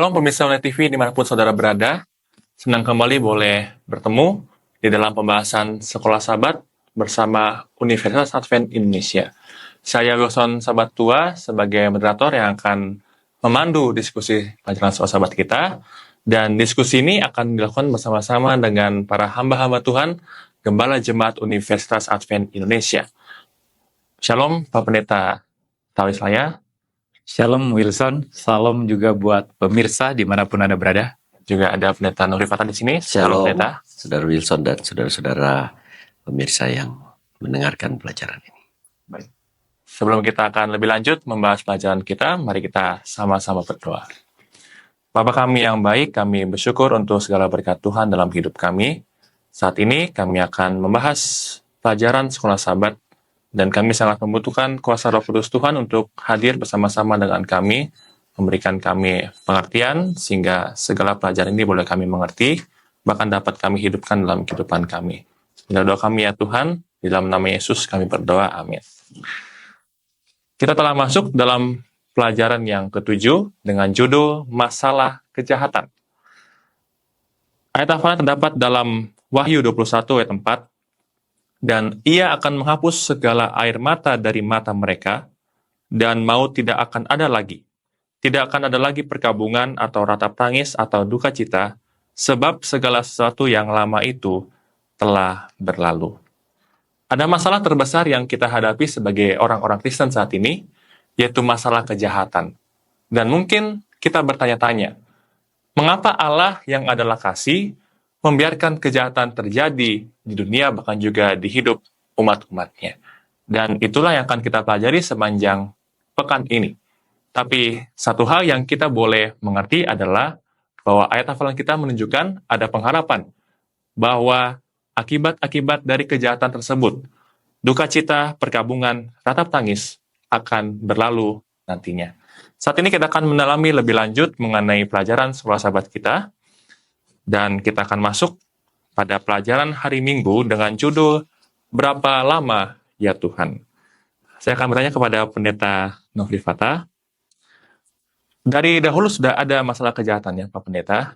Shalom pemirsa Online TV dimanapun saudara berada. Senang kembali boleh bertemu di dalam pembahasan Sekolah Sabat bersama Universitas Advent Indonesia. Saya Wilson Sabat Tua sebagai moderator yang akan memandu diskusi pelajaran Sekolah Sabat kita. Dan diskusi ini akan dilakukan bersama-sama dengan para hamba-hamba Tuhan, Gembala Jemaat Universitas Advent Indonesia. Shalom Pak Pendeta Tawislaya. Shalom Wilson, salam juga buat pemirsa dimanapun Anda berada. Juga ada Pendeta Nurifata di sini. Shalom, Pendeta. Saudara Wilson dan saudara-saudara pemirsa yang mendengarkan pelajaran ini. Baik. Sebelum kita akan lebih lanjut membahas pelajaran kita, mari kita sama-sama berdoa. Bapa kami yang baik, kami bersyukur untuk segala berkat Tuhan dalam hidup kami. Saat ini kami akan membahas pelajaran Sekolah Sabat, dan kami sangat membutuhkan kuasa Roh Kudus Tuhan untuk hadir bersama-sama dengan kami, memberikan kami pengertian, sehingga segala pelajaran ini boleh kami mengerti, bahkan dapat kami hidupkan dalam kehidupan kami. Inilah doa kami ya Tuhan, di dalam nama Yesus kami berdoa, amin. Kita telah masuk dalam pelajaran yang ke-7 dengan judul Masalah Kejahatan. Ayat hafalan terdapat dalam Wahyu 21 ayat 4, dan ia akan menghapus segala air mata dari mata mereka, dan maut tidak akan ada lagi. Tidak akan ada lagi perkabungan atau ratap tangis atau duka cita, sebab segala sesuatu yang lama itu telah berlalu. Ada masalah terbesar yang kita hadapi sebagai orang-orang Kristen saat ini, yaitu masalah kejahatan. Dan mungkin kita bertanya-tanya, mengapa Allah yang adalah kasih membiarkan kejahatan terjadi di dunia, bahkan juga di hidup umat-umatnya. Dan itulah yang akan kita pelajari sepanjang pekan ini. Tapi satu hal yang kita boleh mengerti adalah bahwa ayat hafalan kita menunjukkan ada pengharapan bahwa akibat-akibat dari kejahatan tersebut, duka cita, perkabungan, ratap tangis akan berlalu nantinya. Saat ini kita akan mendalami lebih lanjut mengenai pelajaran Sekolah Sabat kita. Dan kita akan masuk pada pelajaran hari Minggu dengan judul Berapa Lama Ya Tuhan. Saya akan bertanya kepada Pendeta Nurifata. Dari dahulu sudah ada masalah kejahatan ya Pak Pendeta.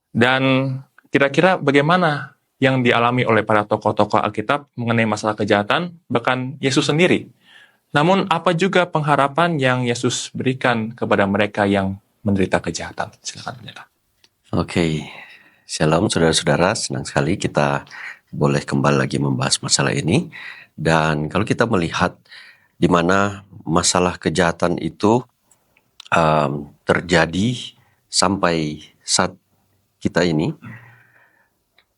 Dan kira-kira bagaimana yang dialami oleh para tokoh-tokoh Alkitab mengenai masalah kejahatan, bahkan Yesus sendiri. Namun apa juga pengharapan yang Yesus berikan kepada mereka yang menderita kejahatan? Silakan Pendeta. Oke. Shalom saudara-saudara, senang sekali kita boleh kembali lagi membahas masalah ini. Dan kalau kita melihat di mana masalah kejahatan itu terjadi sampai saat kita ini,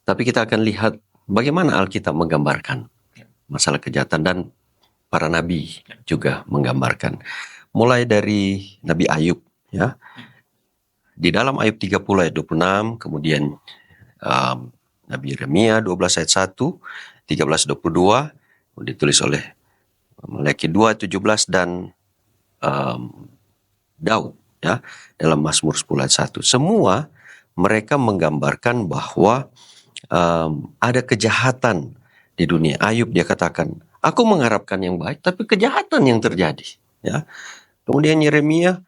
tapi kita akan lihat bagaimana Alkitab menggambarkan masalah kejahatan dan para nabi juga menggambarkan. Mulai dari Nabi Ayub, ya. Di dalam Ayub 30 ayat 26, kemudian Nabi Yeremia 12 ayat 1, 13-22, ditulis oleh Malaki 2 ayat 17, dan Daud ya, dalam Mazmur 10 ayat 1. Semua mereka menggambarkan bahwa ada kejahatan di dunia. Ayub dia katakan, aku mengharapkan yang baik, tapi kejahatan yang terjadi. Ya. Kemudian Yeremia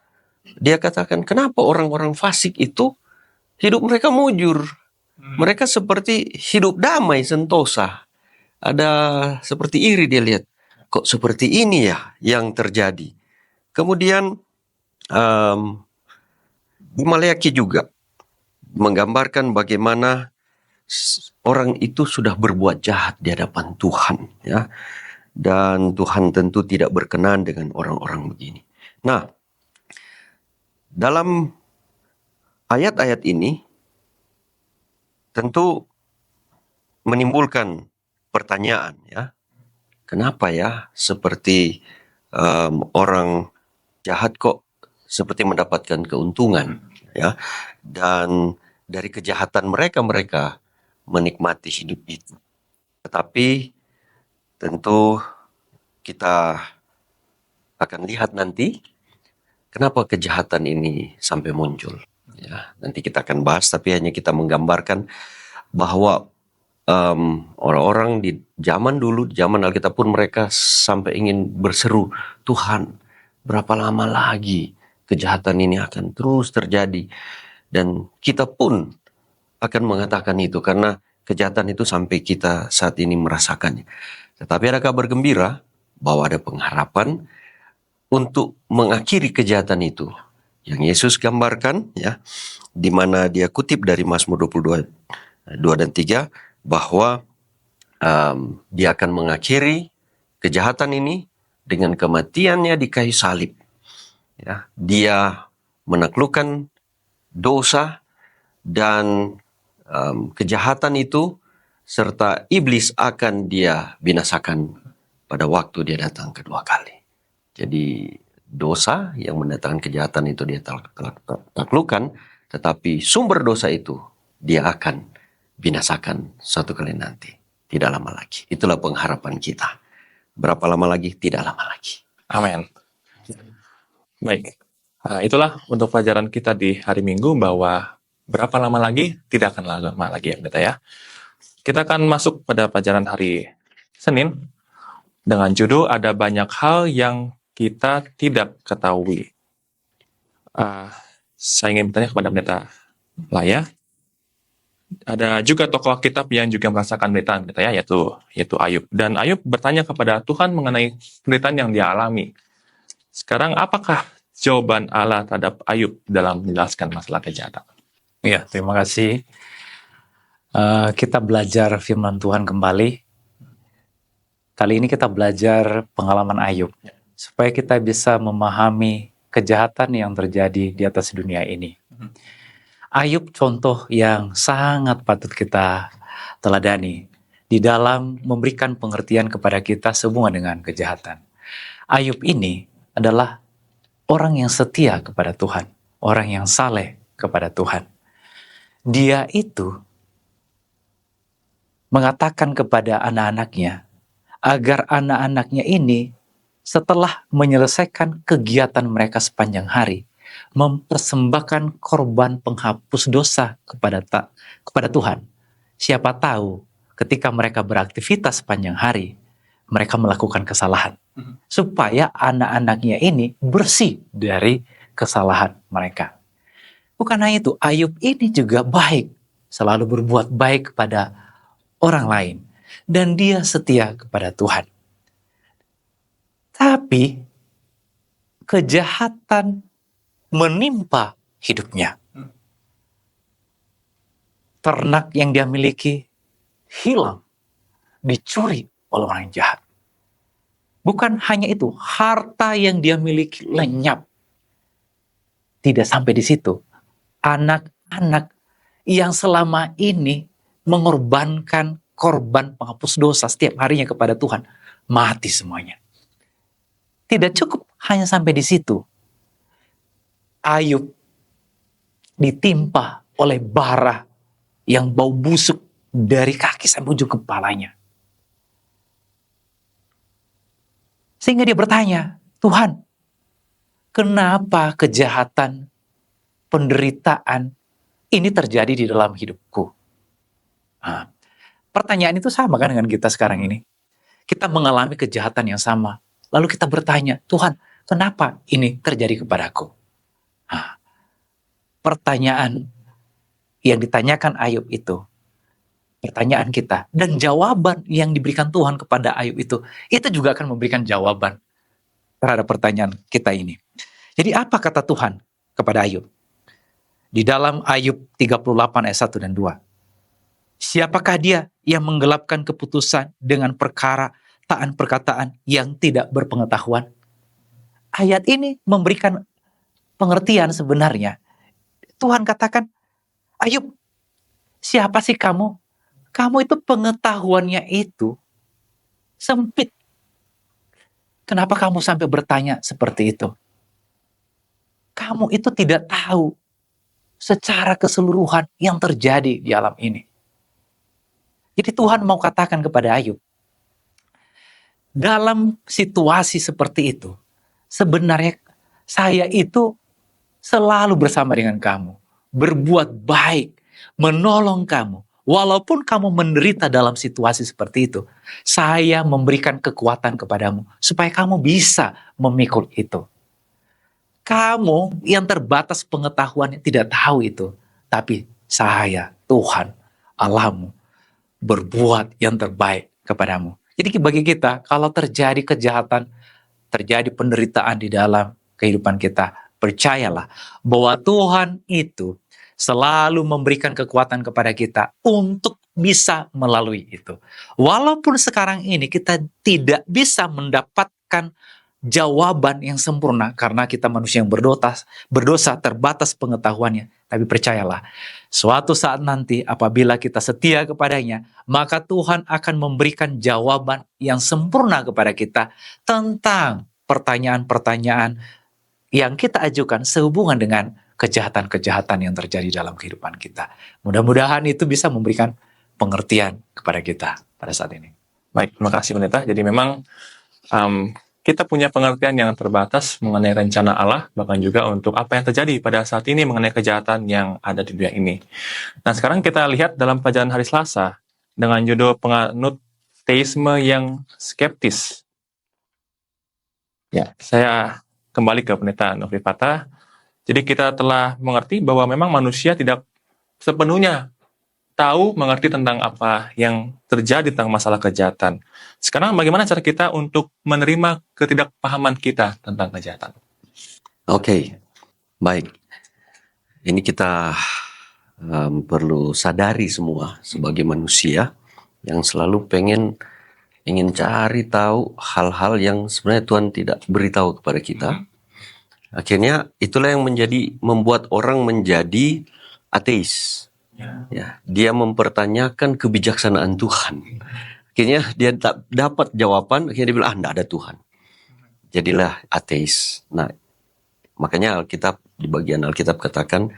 dia katakan, kenapa orang-orang fasik itu hidup mereka mujur. Mereka seperti hidup damai, sentosa. Ada seperti iri dia lihat. Kok seperti ini ya yang terjadi. Kemudian Malaki juga menggambarkan bagaimana orang itu sudah berbuat jahat di hadapan Tuhan. Ya. Dan Tuhan tentu tidak berkenan dengan orang-orang begini. Nah, dalam ayat-ayat ini tentu menimbulkan pertanyaan ya. Kenapa ya seperti orang jahat kok seperti mendapatkan keuntungan ya. Dan dari kejahatan mereka menikmati hidup itu. Tetapi tentu kita akan lihat nanti kenapa kejahatan ini sampai muncul? Ya, nanti kita akan bahas, tapi hanya kita menggambarkan bahwa orang-orang di zaman dulu, di zaman Alkitab pun mereka sampai ingin berseru, Tuhan, berapa lama lagi kejahatan ini akan terus terjadi. Dan kita pun akan mengatakan itu karena kejahatan itu sampai kita saat ini merasakannya. Tetapi ada kabar gembira bahwa ada pengharapan untuk mengakhiri kejahatan itu. Yang Yesus gambarkan, ya, di mana dia kutip dari Mazmur 22, 2 dan 3, bahwa dia akan mengakhiri kejahatan ini dengan kematiannya di kayu salib. Ya, dia menaklukkan dosa dan kejahatan itu serta iblis akan dia binasakan pada waktu dia datang kedua kali. Jadi dosa yang mendatangkan kejahatan itu dia taklukkan, tetapi sumber dosa itu dia akan binasakan suatu kali nanti. Tidak lama lagi. Itulah pengharapan kita. Berapa lama lagi? Tidak lama lagi. Amin. Baik. Itulah untuk pelajaran kita di hari Minggu bahwa berapa lama lagi? Tidak akan lama lagi ya pendeta ya. Kita akan masuk pada pelajaran hari Senin dengan judul ada banyak hal yang kita tidak ketahui. Saya ingin bertanya kepada pendeta Laya. Ada juga tokoh Alkitab yang juga merasakan penderitaan kita ya, yaitu Ayub. Dan Ayub bertanya kepada Tuhan mengenai penderitaan yang dia alami. Sekarang apakah jawaban Allah terhadap Ayub dalam menjelaskan masalah kejahatan? Ya, terima kasih. Kita belajar firman Tuhan kembali. Kali ini kita belajar pengalaman Ayub. Supaya kita bisa memahami kejahatan yang terjadi di atas dunia ini. Ayub contoh yang sangat patut kita teladani di dalam memberikan pengertian kepada kita semua dengan kejahatan. Ayub ini adalah orang yang setia kepada Tuhan, orang yang saleh kepada Tuhan. Dia itu mengatakan kepada anak-anaknya agar anak-anaknya ini setelah menyelesaikan kegiatan mereka sepanjang hari, mempersembahkan korban penghapus dosa kepada Tuhan. Siapa tahu ketika mereka beraktivitas sepanjang hari, mereka melakukan kesalahan. Supaya anak-anaknya ini bersih dari kesalahan mereka. Bukan hanya itu, Ayub ini juga baik. Selalu berbuat baik kepada orang lain. Dan dia setia kepada Tuhan. Tapi kejahatan menimpa hidupnya. Ternak yang dia miliki hilang, dicuri oleh orang yang jahat. Bukan hanya itu, harta yang dia miliki lenyap. Tidak sampai di situ. Anak-anak yang selama ini mengorbankan korban penghapus dosa setiap harinya kepada Tuhan, mati semuanya. Tidak cukup hanya sampai di situ. Ayub ditimpa oleh bara yang bau busuk dari kaki sampai ujung kepalanya. Sehingga dia bertanya, Tuhan, kenapa kejahatan, penderitaan ini terjadi di dalam hidupku? Nah, pertanyaan itu sama kan dengan kita sekarang ini. Kita mengalami kejahatan yang sama. Lalu kita bertanya, Tuhan, kenapa ini terjadi kepadaku? Nah, pertanyaan yang ditanyakan Ayub itu, pertanyaan kita, dan jawaban yang diberikan Tuhan kepada Ayub itu juga akan memberikan jawaban terhadap pertanyaan kita ini. Jadi apa kata Tuhan kepada Ayub? Di dalam Ayub 38 ayat 1 dan 2. Siapakah dia yang menggelapkan keputusan dengan perkataan yang tidak berpengetahuan? Ayat ini memberikan pengertian sebenarnya. Tuhan katakan, Ayub, siapa sih kamu? Kamu itu pengetahuannya itu sempit. Kenapa kamu sampai bertanya seperti itu? Kamu itu tidak tahu secara keseluruhan yang terjadi di alam ini. Jadi Tuhan mau katakan kepada Ayub, dalam situasi seperti itu, sebenarnya saya itu selalu bersama dengan kamu, berbuat baik, menolong kamu. Walaupun kamu menderita dalam situasi seperti itu, saya memberikan kekuatan kepadamu supaya kamu bisa memikul itu. kamu yang terbatas pengetahuannya tidak tahu itu. Tapi saya, Tuhan, Allahmu, berbuat yang terbaik kepadamu. Jadi bagi kita, kalau terjadi kejahatan, terjadi penderitaan di dalam kehidupan kita, percayalah bahwa Tuhan itu selalu memberikan kekuatan kepada kita untuk bisa melalui itu. Walaupun sekarang ini kita tidak bisa mendapatkan jawaban yang sempurna karena kita manusia yang berdosa terbatas pengetahuannya. Tapi percayalah, suatu saat nanti apabila kita setia kepadanya, maka Tuhan akan memberikan jawaban yang sempurna kepada kita tentang pertanyaan-pertanyaan yang kita ajukan sehubungan dengan kejahatan-kejahatan yang terjadi dalam kehidupan kita. Mudah-mudahan itu bisa memberikan pengertian kepada kita pada saat ini. Baik, terima kasih Pendeta. Jadi memang kita punya pengertian yang terbatas mengenai rencana Allah, bahkan juga untuk apa yang terjadi pada saat ini mengenai kejahatan yang ada di dunia ini. Nah, sekarang kita lihat dalam pelajaran hari Selasa dengan judul penganut teisme yang skeptis. Ya, saya kembali ke Pendeta Nofri Fatah. Jadi kita telah mengerti bahwa memang manusia tidak sepenuhnya tahu, mengerti tentang apa yang terjadi tentang masalah kejahatan. Sekarang bagaimana cara kita untuk menerima ketidakpahaman kita tentang kejahatan? Oke, baik. Ini kita perlu sadari semua sebagai manusia yang selalu ingin cari tahu hal-hal yang sebenarnya Tuhan tidak beritahu kepada kita. Akhirnya itulah yang membuat orang menjadi ateis. Ya, dia mempertanyakan kebijaksanaan Tuhan. Akhirnya dia tak dapat jawaban, akhirnya dia bilang, tidak ada Tuhan. Jadilah ateis. Nah, makanya Alkitab, di bagian Alkitab katakan,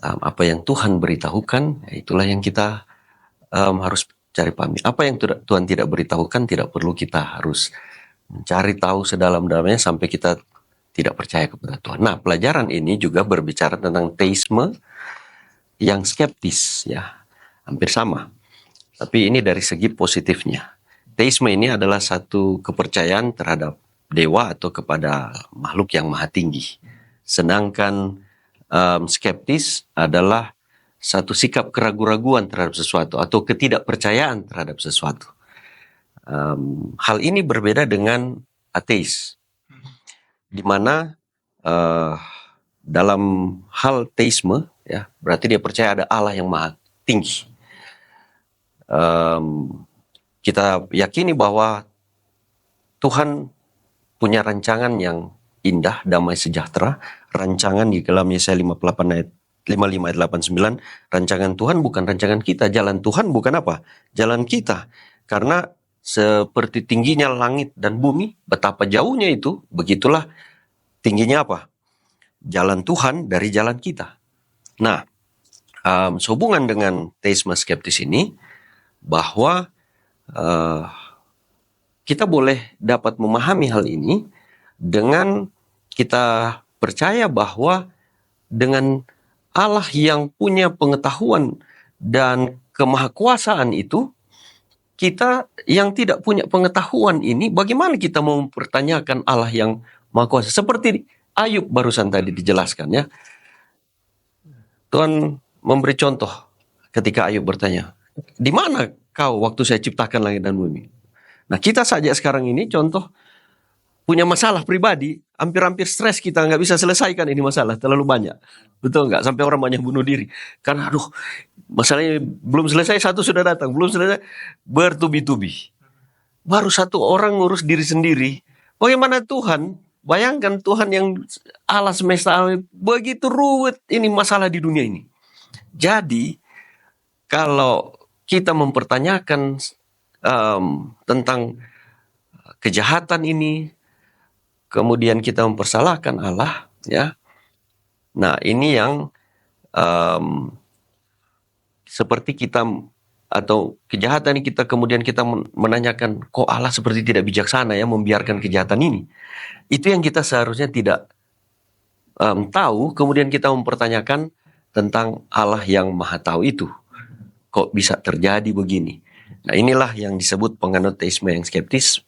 apa yang Tuhan beritahukan, itulah yang kita harus cari pahami. Apa yang Tuhan tidak beritahukan, tidak perlu kita harus mencari tahu sedalam-dalamnya sampai kita tidak percaya kepada Tuhan. Nah, pelajaran ini juga berbicara tentang teisme yang skeptis, ya, hampir sama. Tapi ini dari segi positifnya. Teisme ini adalah satu kepercayaan terhadap dewa atau kepada makhluk yang maha tinggi. Sedangkan skeptis adalah satu sikap keraguan-raguan terhadap sesuatu atau ketidakpercayaan terhadap sesuatu. Hal ini berbeda dengan ateis, di mana dalam hal teisme, ya, berarti dia percaya ada Allah yang maha tinggi. Kita yakini bahwa Tuhan punya rancangan yang indah, damai sejahtera. Rancangan di dalam Yesaya 55 ayat 89, rancangan Tuhan bukan rancangan kita. Jalan Tuhan bukan apa? Jalan kita. Karena seperti tingginya langit dan bumi, betapa jauhnya itu, begitulah tingginya apa? Jalan Tuhan dari jalan kita. Nah, sehubungan dengan teisme skeptis ini, bahwa kita boleh dapat memahami hal ini dengan kita percaya bahwa dengan Allah yang punya pengetahuan dan kemahakuasaan itu, kita yang tidak punya pengetahuan ini, bagaimana kita mau mempertanyakan Allah yang maha kuasa? Seperti Ayub barusan tadi dijelaskan, ya. Tuhan memberi contoh ketika Ayub bertanya, di mana kau waktu saya ciptakan langit dan bumi? Nah, kita saja sekarang ini contoh punya masalah pribadi, hampir-hampir stres, kita nggak bisa selesaikan ini masalah, terlalu banyak. Betul nggak? Sampai orang banyak bunuh diri. Karena aduh, masalahnya belum selesai, satu sudah datang, belum selesai, bertubi-tubi. Baru satu orang ngurus diri sendiri. Bagaimana Tuhan? Bayangkan Tuhan yang Allah semesta alam, begitu ruwet ini masalah di dunia ini. Jadi, kalau kita mempertanyakan tentang kejahatan ini, kemudian kita mempersalahkan Allah, ya. Nah, ini yang seperti kita, atau kejahatan ini kemudian kita menanyakan, kok Allah seperti tidak bijaksana ya membiarkan kejahatan ini. Itu yang kita seharusnya tidak tahu, kemudian kita mempertanyakan tentang Allah yang maha tahu itu. Kok bisa terjadi begini? Nah, inilah yang disebut penganut teisme yang skeptis.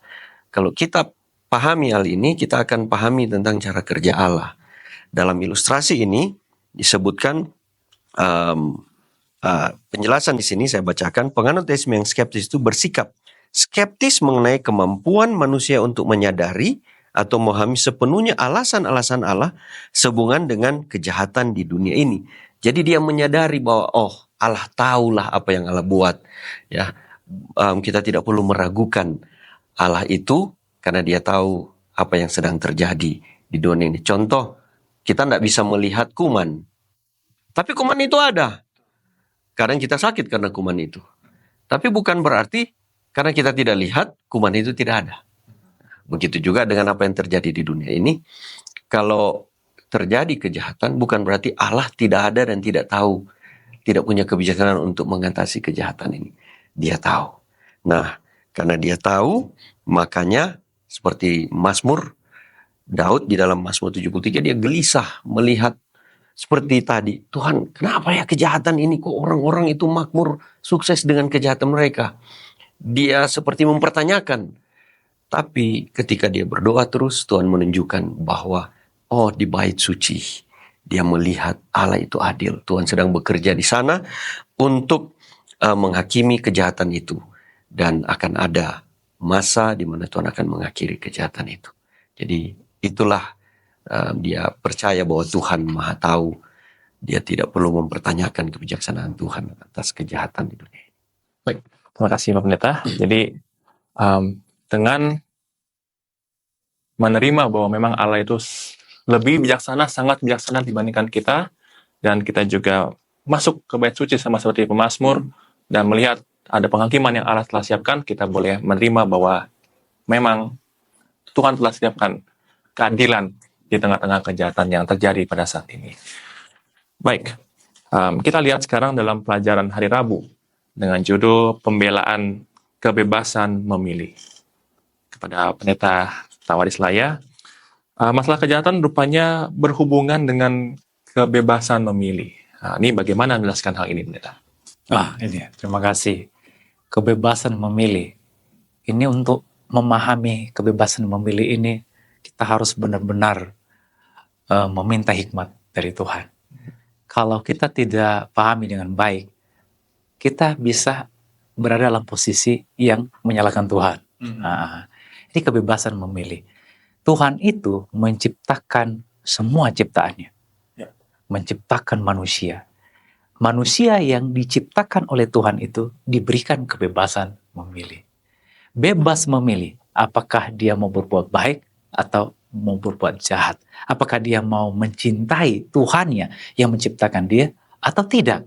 Kalau kita pahami hal ini, kita akan pahami tentang cara kerja Allah. dalam ilustrasi ini disebutkan penjelasan di sini saya bacakan. Penganut teisme yang skeptis itu bersikap skeptis mengenai kemampuan manusia untuk menyadari atau memahami sepenuhnya alasan-alasan Allah sehubungan dengan kejahatan di dunia ini. Jadi dia menyadari bahwa Allah tahulah apa yang Allah buat. Ya, kita tidak perlu meragukan Allah itu karena dia tahu apa yang sedang terjadi di dunia ini. Contoh, kita tidak bisa melihat kuman, tapi kuman itu ada. Kadang kita sakit karena kuman itu. Tapi bukan berarti karena kita tidak lihat, kuman itu tidak ada. Begitu juga dengan apa yang terjadi di dunia ini. Kalau terjadi kejahatan, bukan berarti Allah tidak ada dan tidak tahu. Tidak punya kebijaksanaan untuk mengatasi kejahatan ini. Dia tahu. Nah, karena dia tahu, makanya seperti Mazmur, Daud di dalam Mazmur 73, dia gelisah melihat seperti tadi. Tuhan, kenapa ya kejahatan ini? Kok orang-orang itu makmur, sukses dengan kejahatan mereka? Dia seperti mempertanyakan. Tapi ketika dia berdoa terus, Tuhan menunjukkan bahwa di bait suci dia melihat Allah itu adil. Tuhan sedang bekerja di sana untuk menghakimi kejahatan itu. Dan akan ada masa di mana Tuhan akan mengakhiri kejahatan itu. Jadi itulah dia percaya bahwa Tuhan Maha Tahu. Dia tidak perlu mempertanyakan kebijaksanaan Tuhan atas kejahatan di dunia ini. Baik, terima kasih Pak Pendeta. Jadi dengan menerima bahwa memang Allah itu lebih bijaksana, sangat bijaksana dibandingkan kita, dan kita juga masuk ke bait suci sama seperti pemazmur dan melihat ada penghakiman yang Allah telah siapkan, kita boleh menerima bahwa memang Tuhan telah siapkan keadilan di tengah-tengah kejahatan yang terjadi pada saat ini. Baik, kita lihat sekarang dalam pelajaran hari Rabu dengan judul Pembelaan Kebebasan Memilih. Kepada Pendeta Tawaris Laya, masalah kejahatan rupanya berhubungan dengan kebebasan memilih. Ini bagaimana menjelaskan hal ini, Pendeta? Ini terima kasih. Kebebasan memilih. Ini untuk memahami kebebasan memilih ini, kita harus benar-benar meminta hikmat dari Tuhan. Kalau kita tidak pahami dengan baik, kita bisa berada dalam posisi yang menyalahkan Tuhan. Ini kebebasan memilih. Tuhan itu menciptakan semua ciptaannya. Menciptakan manusia. Manusia yang diciptakan oleh Tuhan itu diberikan kebebasan memilih. Bebas memilih apakah dia mau berbuat baik atau mau berbuat jahat. Apakah dia mau mencintai Tuhannya yang menciptakan dia atau tidak.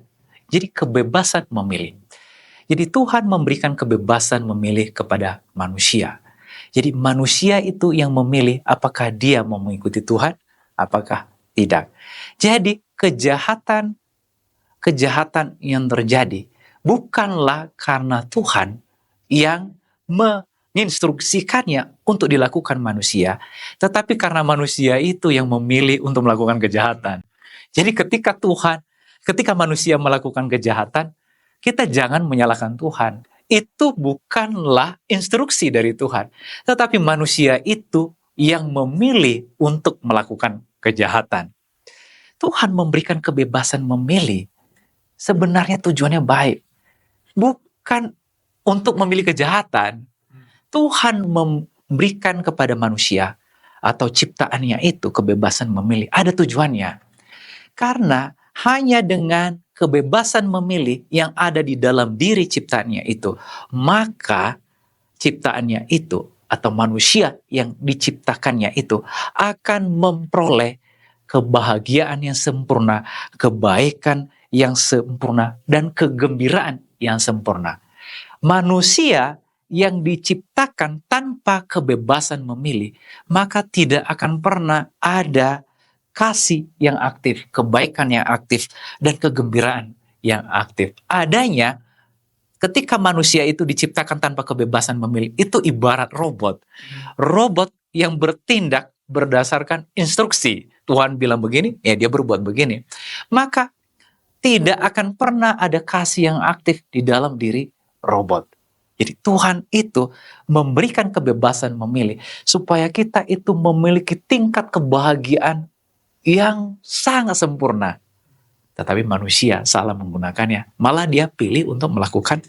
Jadi kebebasan memilih. Jadi Tuhan memberikan kebebasan memilih kepada manusia. Jadi manusia itu yang memilih apakah dia mau mengikuti Tuhan, apakah tidak. Jadi kejahatan yang terjadi bukanlah karena Tuhan yang menginstruksikannya untuk dilakukan manusia, tetapi karena manusia itu yang memilih untuk melakukan kejahatan. Jadi ketika manusia melakukan kejahatan, kita jangan menyalahkan Tuhan. Itu bukanlah instruksi dari Tuhan. Tetapi manusia itu yang memilih untuk melakukan kejahatan. Tuhan memberikan kebebasan memilih. Sebenarnya tujuannya baik. Bukan untuk memilih kejahatan. Tuhan memberikan kepada manusia atau ciptaannya itu kebebasan memilih. Ada tujuannya. Karena hanya dengan kebebasan memilih yang ada di dalam diri ciptaannya itu, maka ciptaannya itu atau manusia yang diciptakannya itu akan memperoleh kebahagiaan yang sempurna, kebaikan yang sempurna, dan kegembiraan yang sempurna. Manusia yang diciptakan tanpa kebebasan memilih, maka tidak akan pernah ada kasih yang aktif, kebaikan yang aktif, dan kegembiraan yang aktif. Adanya ketika manusia itu diciptakan tanpa kebebasan memilih, itu ibarat robot. Robot yang bertindak berdasarkan instruksi. Tuhan bilang begini, ya dia berbuat begini. Maka tidak akan pernah ada kasih yang aktif di dalam diri robot. Jadi Tuhan itu memberikan kebebasan memilih supaya kita itu memiliki tingkat kebahagiaan yang sangat sempurna. Tetapi manusia salah menggunakannya. Malah dia pilih untuk melakukan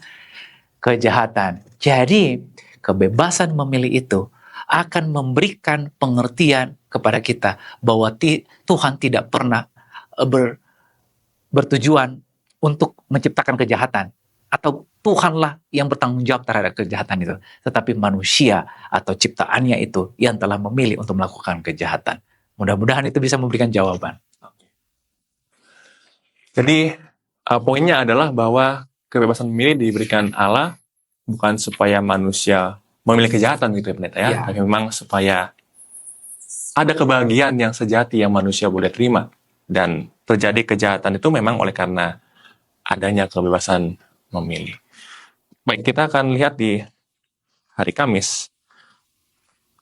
kejahatan. Jadi kebebasan memilih itu akan memberikan pengertian kepada kita bahwa Tuhan tidak pernah bertujuan untuk menciptakan kejahatan, atau Tuhanlah yang bertanggung jawab terhadap kejahatan itu, tetapi manusia atau ciptaannya itu yang telah memilih untuk melakukan kejahatan. Mudah-mudahan itu bisa memberikan jawaban. Jadi poinnya adalah bahwa kebebasan memilih diberikan Allah bukan supaya manusia memilih kejahatan gitu ya pendeta ya, Ya. tapi memang supaya ada kebahagiaan yang sejati yang manusia boleh terima, dan terjadi kejahatan itu memang oleh karena adanya kebebasan memilih. Baik, kita akan lihat di hari Kamis,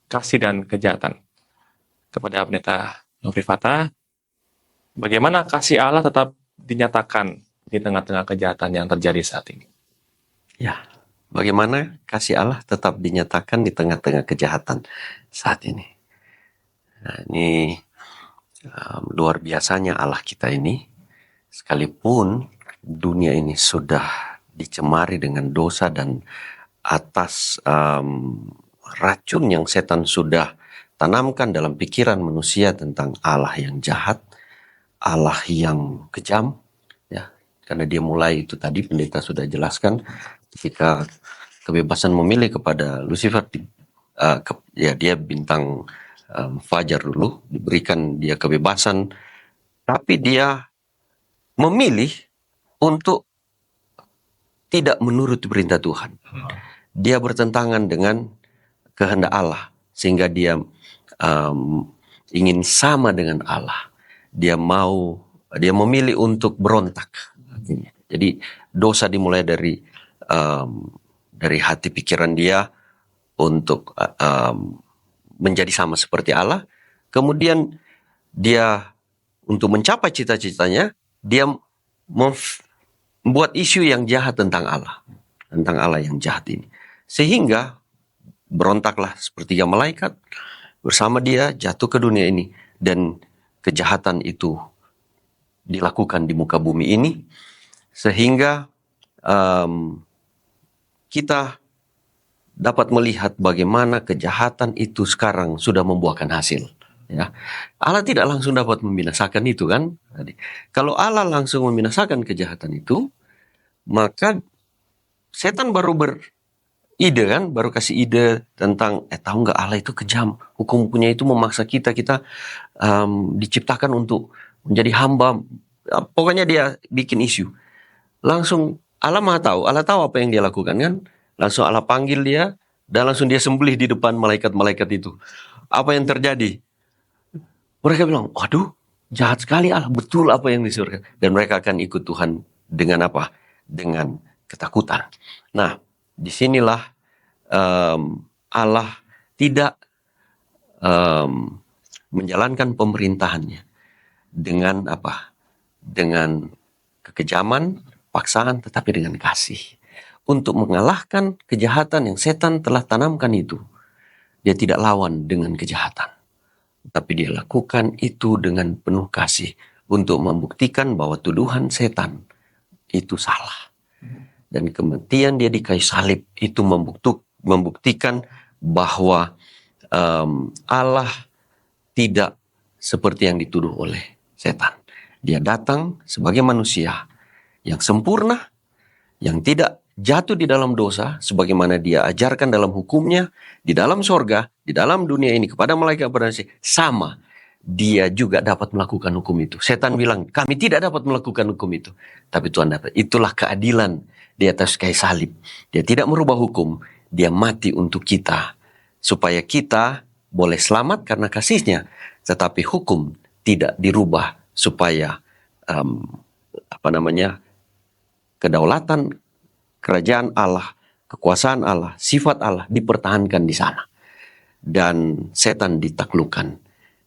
kasih dan kejahatan. Kepada pendeta Nofri Fata, bagaimana kasih Allah tetap dinyatakan di tengah-tengah kejahatan yang terjadi saat ini? Ya, bagaimana kasih Allah tetap dinyatakan di tengah-tengah kejahatan saat ini? Nah, ini luar biasanya Allah kita ini, sekalipun dunia ini sudah dicemari dengan dosa dan atas racun yang setan sudah tanamkan dalam pikiran manusia tentang Allah yang jahat, Allah yang kejam, ya, karena dia mulai itu tadi pendeta sudah jelaskan ketika kebebasan memilih kepada Lucifer, dia bintang fajar dulu, diberikan dia kebebasan, tapi dia memilih untuk tidak menurut perintah Tuhan. Dia bertentangan dengan kehendak Allah, sehingga dia ingin sama dengan Allah. Dia memilih untuk berontak. Jadi dosa dimulai dari hati pikiran dia untuk menjadi sama seperti Allah. Kemudian dia untuk mencapai cita-citanya, dia membuat isu yang jahat tentang Allah yang jahat ini, sehingga berontaklah sepertiga malaikat bersama dia jatuh ke dunia ini, dan kejahatan itu dilakukan di muka bumi ini, sehingga kita dapat melihat bagaimana kejahatan itu sekarang sudah membuahkan hasil. Ya, Allah tidak langsung dapat membinasakan itu kan. Jadi, kalau Allah langsung membinasakan kejahatan itu, maka setan baru beride kan, baru kasih ide tentang tahu nggak Allah itu kejam, hukum-hukumnya itu memaksa kita diciptakan untuk menjadi hamba. Pokoknya dia bikin isu. Langsung Allah Maha tahu, Allah tahu apa yang dia lakukan kan. Langsung Allah panggil dia dan langsung dia sembelih di depan malaikat-malaikat itu. Apa yang terjadi? Mereka bilang, waduh, jahat sekali Allah, betul apa yang disuruhkan. Dan mereka akan ikut Tuhan dengan apa? Dengan ketakutan. Nah, disinilah Allah tidak menjalankan pemerintahannya dengan apa? Dengan kekejaman, paksaan, tetapi dengan kasih. Untuk mengalahkan kejahatan yang setan telah tanamkan itu, dia tidak lawan dengan kejahatan, tapi dia lakukan itu dengan penuh kasih untuk membuktikan bahwa tuduhan setan itu salah. Dan kematian dia di kayu salib itu membuktikan bahwa Allah tidak seperti yang dituduh oleh setan. Dia datang sebagai manusia yang sempurna, yang tidak jatuh di dalam dosa, sebagaimana dia ajarkan dalam hukumnya, di dalam sorga, di dalam dunia ini, kepada malaikat manusia, sama. Dia juga dapat melakukan hukum itu. Setan bilang, kami tidak dapat melakukan hukum itu. Tapi Tuhan dapat. Itulah keadilan di atas kayu salib. Dia tidak merubah hukum, dia mati untuk kita, supaya kita boleh selamat karena kasihnya. Tetapi hukum tidak dirubah, supaya kedaulatan kerajaan Allah, kekuasaan Allah, sifat Allah dipertahankan di sana. Dan setan ditaklukkan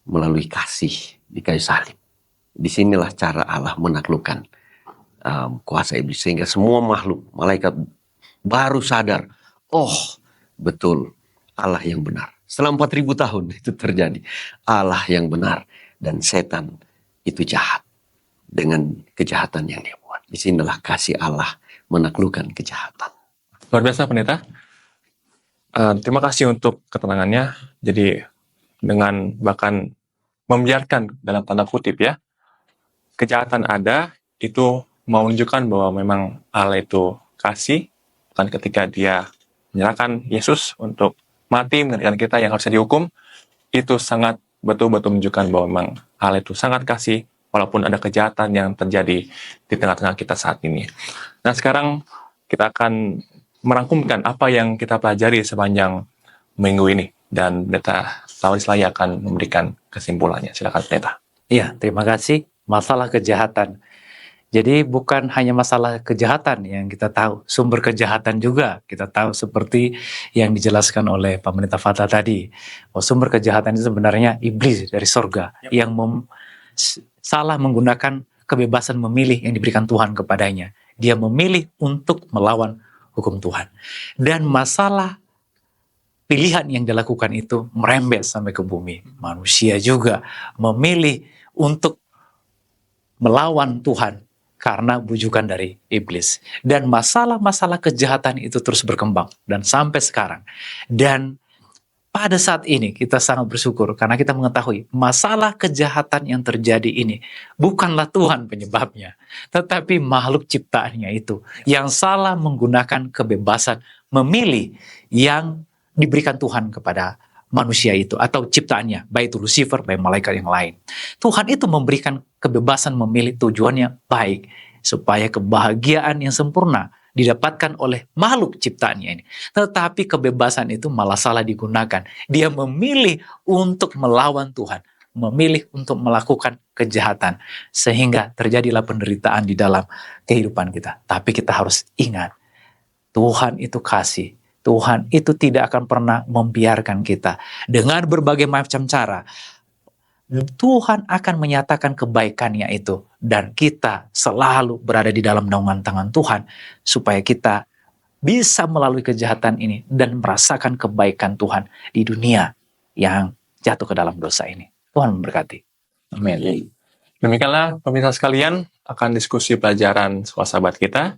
melalui kasih di kayu salib. Disinilah cara Allah menaklukkan kuasa iblis. Sehingga semua makhluk, malaikat baru sadar, oh betul Allah yang benar. Setelah 4.000 tahun itu terjadi. Allah yang benar. dan setan itu jahat dengan kejahatan yang dia buat. Disinilah kasih Allah menaklukkan kejahatan. Luar biasa pendeta. Terima kasih untuk keterangannya. Jadi dengan bahkan membiarkan dalam tanda kutip ya, kejahatan ada, itu mau menunjukkan bahwa memang Allah itu kasih, kan ketika dia menyerahkan Yesus untuk mati menggantikan kita yang harusnya dihukum, itu sangat betul-betul menunjukkan bahwa memang Allah itu sangat kasih, walaupun ada kejahatan yang terjadi di tengah-tengah kita saat ini. Nah sekarang kita akan merangkumkan apa yang kita pelajari sepanjang minggu ini, dan Pendeta Lauris Laya akan memberikan kesimpulannya. Silakan Pendeta. Iya, terima kasih. Masalah kejahatan. Jadi bukan hanya masalah kejahatan yang kita tahu, sumber kejahatan juga kita tahu, seperti yang dijelaskan oleh Pak Pendeta Fata tadi. Bahwa sumber kejahatan itu sebenarnya iblis dari sorga yang salah menggunakan kebebasan memilih yang diberikan Tuhan kepadanya. Dia memilih untuk melawan hukum Tuhan. Dan masalah pilihan yang dilakukan itu merembet sampai ke bumi. Manusia juga memilih untuk melawan Tuhan karena bujukan dari iblis. Dan masalah-masalah kejahatan itu terus berkembang dan sampai sekarang. Dan pada saat ini kita sangat bersyukur karena kita mengetahui masalah kejahatan yang terjadi ini bukanlah Tuhan penyebabnya, tetapi makhluk ciptaannya itu yang salah menggunakan kebebasan memilih yang diberikan Tuhan kepada manusia itu atau ciptaannya, baik itu Lucifer, baik malaikat yang lain. Tuhan itu memberikan kebebasan memilih, tujuannya baik, supaya kebahagiaan yang sempurna didapatkan oleh makhluk ciptaannya ini. Tetapi kebebasan itu malah salah digunakan. Dia memilih untuk melawan Tuhan, memilih untuk melakukan kejahatan, sehingga terjadilah penderitaan di dalam kehidupan kita. Tapi kita harus ingat, Tuhan itu kasih. Tuhan itu tidak akan pernah membiarkan kita. Dengan berbagai macam cara, Tuhan akan menyatakan kebaikannya itu. Dan kita selalu berada di dalam naungan tangan Tuhan, supaya kita bisa melalui kejahatan ini dan merasakan kebaikan Tuhan di dunia yang jatuh ke dalam dosa ini. Tuhan memberkati. Amin. Demikianlah pemirsa sekalian, akan diskusi pelajaran sekolah sahabat kita.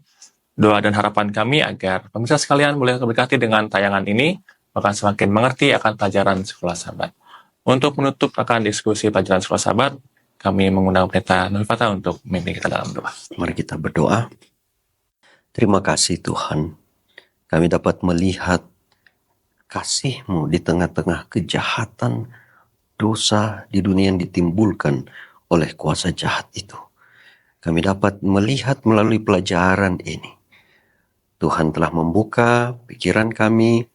Doa dan harapan kami agar pemirsa sekalian boleh terberkati dengan tayangan ini, bahkan semakin mengerti akan pelajaran sekolah sahabat. Untuk menutup akan diskusi pelajaran sekolah sahabat, kami mengundang Pendeta Novi Fata untuk memimpin kita dalam doa. Mari kita berdoa. Terima kasih Tuhan, kami dapat melihat kasih-Mu di tengah-tengah kejahatan, dosa di dunia yang ditimbulkan oleh kuasa jahat itu. Kami dapat melihat melalui pelajaran ini, Tuhan telah membuka pikiran kami,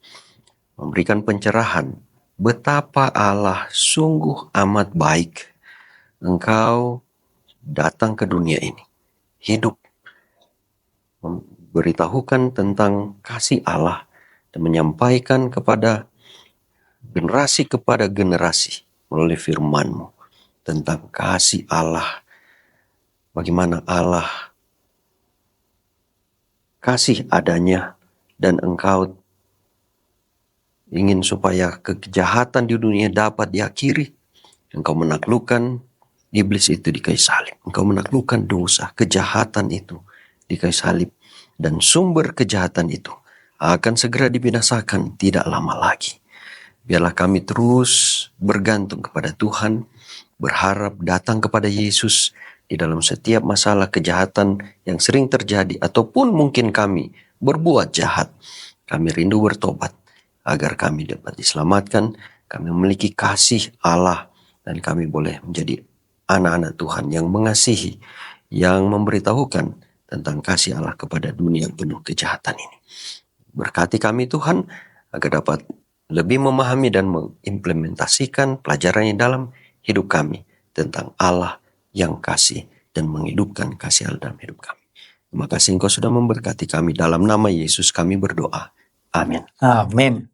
memberikan pencerahan betapa Allah sungguh amat baik. Engkau datang ke dunia ini, hidup, memberitahukan tentang kasih Allah dan menyampaikan kepada generasi melalui firman-Mu tentang kasih Allah. Bagaimana Allah kasih adanya dan Engkau ingin supaya kejahatan di dunia dapat diakhiri. Engkau menaklukkan iblis itu di kayu salib. Engkau menaklukkan dosa, kejahatan itu di kayu salib. Dan sumber kejahatan itu akan segera dibinasakan tidak lama lagi. Biarlah kami terus bergantung kepada Tuhan, berharap datang kepada Yesus di dalam setiap masalah kejahatan yang sering terjadi, ataupun mungkin kami berbuat jahat. Kami rindu bertobat agar kami dapat diselamatkan, kami memiliki kasih Allah, dan kami boleh menjadi anak-anak Tuhan yang mengasihi, yang memberitahukan tentang kasih Allah kepada dunia yang penuh kejahatan ini. Berkati kami Tuhan, agar dapat lebih memahami dan mengimplementasikan pelajaran yang dalam hidup kami tentang Allah yang kasih dan menghidupkan kasih Allah dalam hidup kami. Terima kasih Engkau sudah memberkati kami. Dalam nama Yesus kami berdoa. Amin. Amin.